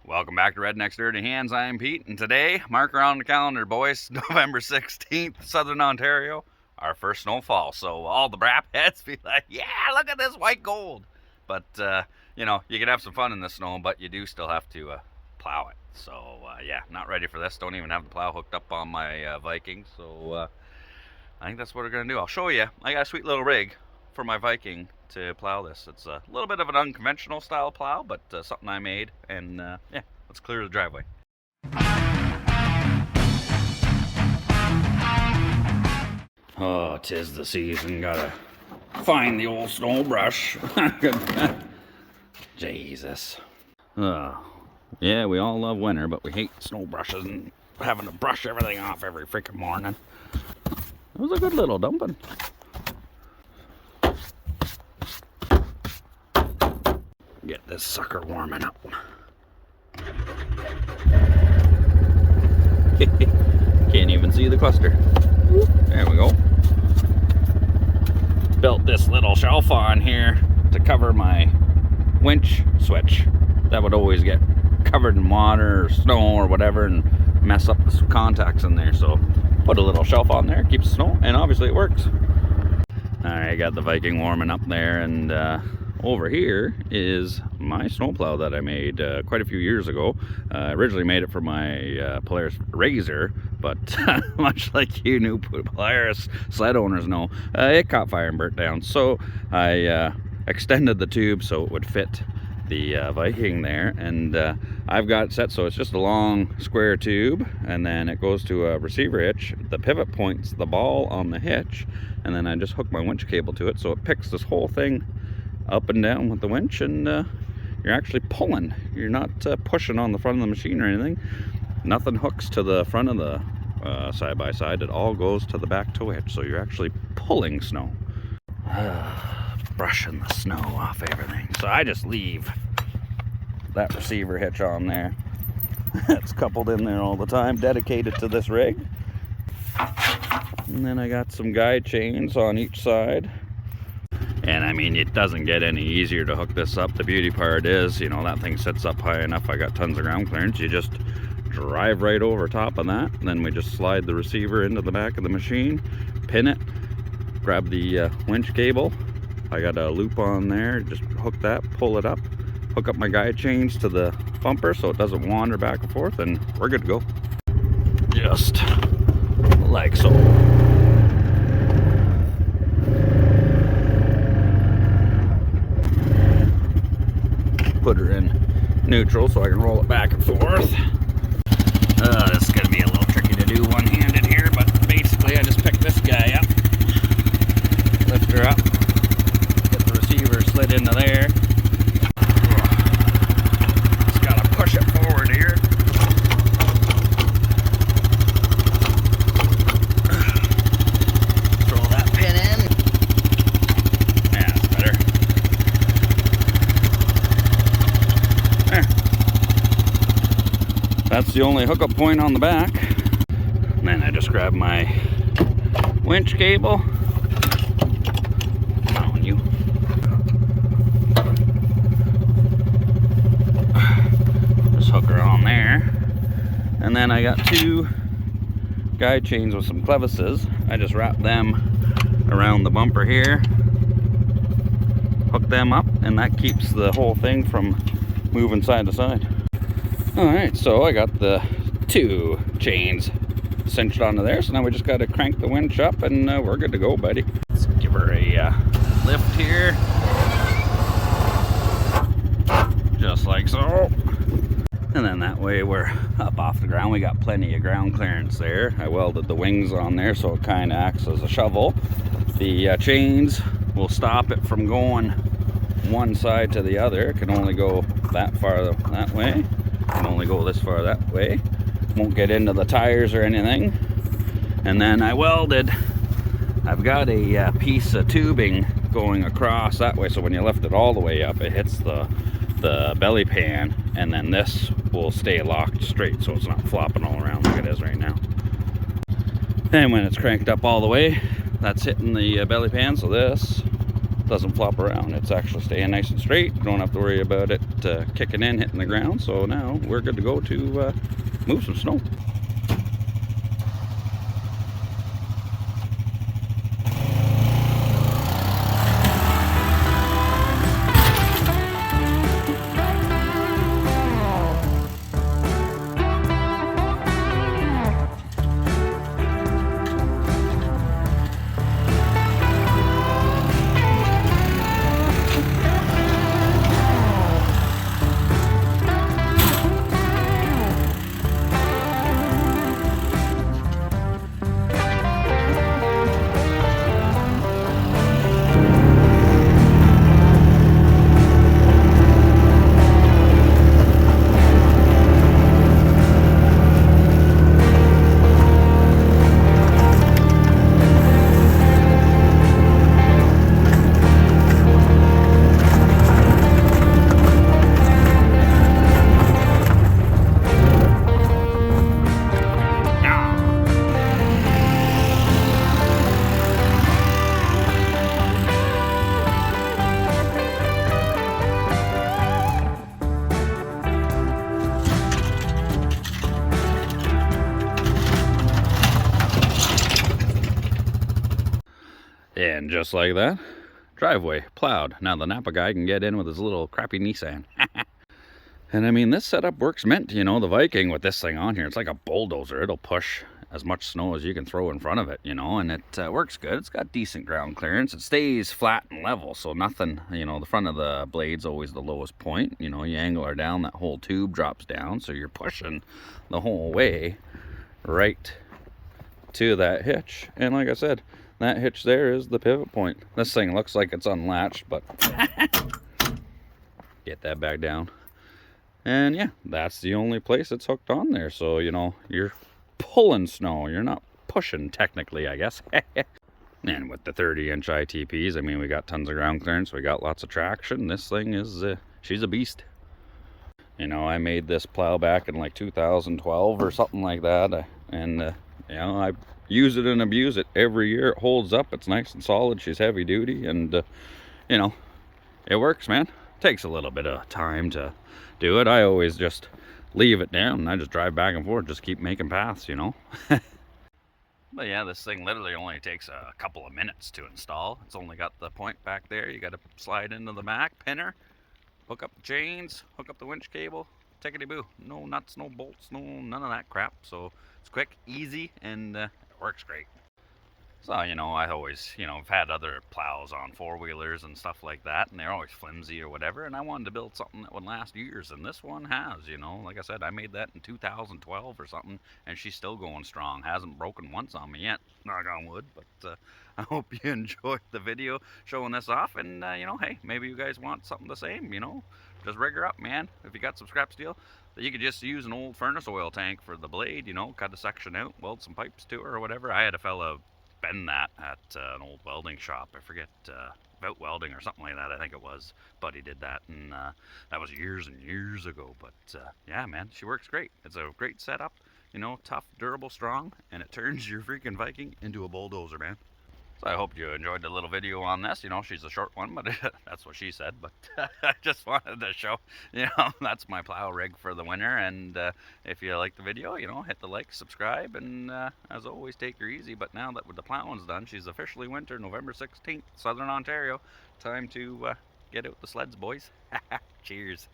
Welcome back to Redneck's Dirty Hands. I'm Pete, and today, mark around the calendar, boys, November 16th, Southern Ontario, our first snowfall. So all the brap heads be like, yeah, look at this white gold. But, you know, you can have some fun in the snow, but you do still have to plow it. So, yeah, not ready for this. Don't even have the plow hooked up on my Viking. So, I think that's what we're going to do. I'll show you. I got a sweet little rig for my Viking to plow this. It's a little bit of an unconventional style plow, but something I made, and yeah, let's clear the driveway. Oh, 'tis the season. Gotta find the old snow brush. Jesus. Yeah, we all love winter, but we hate snow brushes and having to brush everything off every freaking morning. It was a good little dumping. Get this sucker warming up. Can't even see the cluster. There we go. Built this little shelf on here to cover my winch switch. That would always get covered in water or snow or whatever and mess up the contacts in there. So put a little shelf on there, keeps the snow, and obviously it works. Alright, got the Viking warming up there, and over here is my snowplow that I made quite a few years ago. I originally made it for my Polaris Razor, but much like you new Polaris sled owners know, it caught fire and burnt down. So I extended the tube so it would fit the Viking there, and I've got it set so it's just a long square tube, and then it goes to a receiver hitch. The pivot points the ball on the hitch, and then I just hook my winch cable to it so it picks this whole thing up and down with the winch, and you're actually pulling. You're not pushing on the front of the machine or anything. Nothing hooks to the front of the side-by-side. It all goes to the back tow hitch, so you're actually pulling snow. Brushing the snow off everything. So I just leave that receiver hitch on there. It's coupled in there all the time, dedicated to this rig. And then I got some guide chains on each side. And I mean, it doesn't get any easier to hook this up. The beauty part is, you know, that thing sits up high enough. I got tons of ground clearance. You just drive right over top of that. And then we just slide the receiver into the back of the machine, pin it, grab the winch cable. I got a loop on there, just hook that, pull it up, hook up my guide chains to the bumper so it doesn't wander back and forth, and we're good to go. Just like so. Put her in neutral so I can roll it back and forth. This is going to be a little tricky to do one-handed here, but basically I just pick this guy up, lift her up, get the receiver slid into there. Just got to push it forward here. Throw that pin in. Yeah, that's better. That's the only hookup point on the back. And then I just grab my winch cable. Come on, you. Just hook her on there. And then I got two guide chains with some clevises. I just wrap them around the bumper here. Hook them up, and that keeps the whole thing from moving side to side. Alright, so I got the two chains cinched onto there, so now we just got to crank the winch up, and we're good to go, buddy. Let's give her a lift here. Just like so. And then that way we're up off the ground. We got plenty of ground clearance there. I welded the wings on there so it kind of acts as a shovel. The chains will stop it from going one side to the other. It can only go that far that way. Can only go this far that way. Won't get into the tires or anything. And then I welded, I've got a piece of tubing going across that way, so when you lift it all the way up, it hits the belly pan, and then this will stay locked straight so it's not flopping all around like it is right now. And when it's cranked up all the way, that's hitting the belly pan, so this doesn't flop around. It's actually staying nice and straight. You don't have to worry about it kicking in, hitting the ground. So now we're good to go to move some snow. And just like that, driveway plowed. Now the Napa guy can get in with his little crappy Nissan. And I mean, this setup works mint, you know, the Viking with this thing on here. It's like a bulldozer. It'll push as much snow as you can throw in front of it, you know, and it works good. It's got decent ground clearance. It stays flat and level, so nothing, you know, the front of the blade's always the lowest point. You know, you angle her down, that whole tube drops down, so you're pushing the whole way right to that hitch. And like I said, that hitch there is the pivot point. This thing looks like it's unlatched, but get that back down. And yeah, that's the only place it's hooked on there. So, you know, you're pulling snow. You're not pushing, technically, I guess. And with the 30-inch ITPs, I mean, we got tons of ground clearance. We got lots of traction. This thing is, she's a beast. You know, I made this plow back in like 2012 or something like that. And, you know, I use it and abuse it every year. It holds up. It's nice and solid. She's heavy duty. And, you know, it works, man. Takes a little bit of time to do it. I always just leave it down and I just drive back and forth, just keep making paths, you know. But yeah, this thing literally only takes a couple of minutes to install. It's only got the point back there. You got to slide into the back pinner, hook up the chains, hook up the winch cable, tickety-boo. No nuts, no bolts, no none of that crap. So it's quick, easy, and it works great. So, you know, I always, you know, I've had other plows on four-wheelers and stuff like that, and they're always flimsy or whatever, and I wanted to build something that would last years, and this one has, you know. Like I said, I made that in 2012 or something, and she's still going strong. Hasn't broken once on me yet, knock on wood, but I hope you enjoyed the video showing this off, and, you know, hey, maybe you guys want something the same, you know. Just rig her up, man. If you got some scrap steel, you could just use an old furnace oil tank for the blade, you know, cut a section out, weld some pipes to her or whatever. I had a fella bend that at an old welding shop. I forget, about welding or something like that, I think it was. Buddy did that, and that was years and years ago. But yeah, man, she works great. It's a great setup, you know, tough, durable, strong, and it turns your freaking Viking into a bulldozer, man. So I hope you enjoyed the little video on this. You know, she's a short one, but that's what she said. But I just wanted to show, you know, that's my plow rig for the winter. And if you like the video, you know, hit the like, subscribe, and as always, take her easy. But now that the plowing's done, she's officially winter, November 16th, Southern Ontario. Time to get out the sleds, boys. Cheers.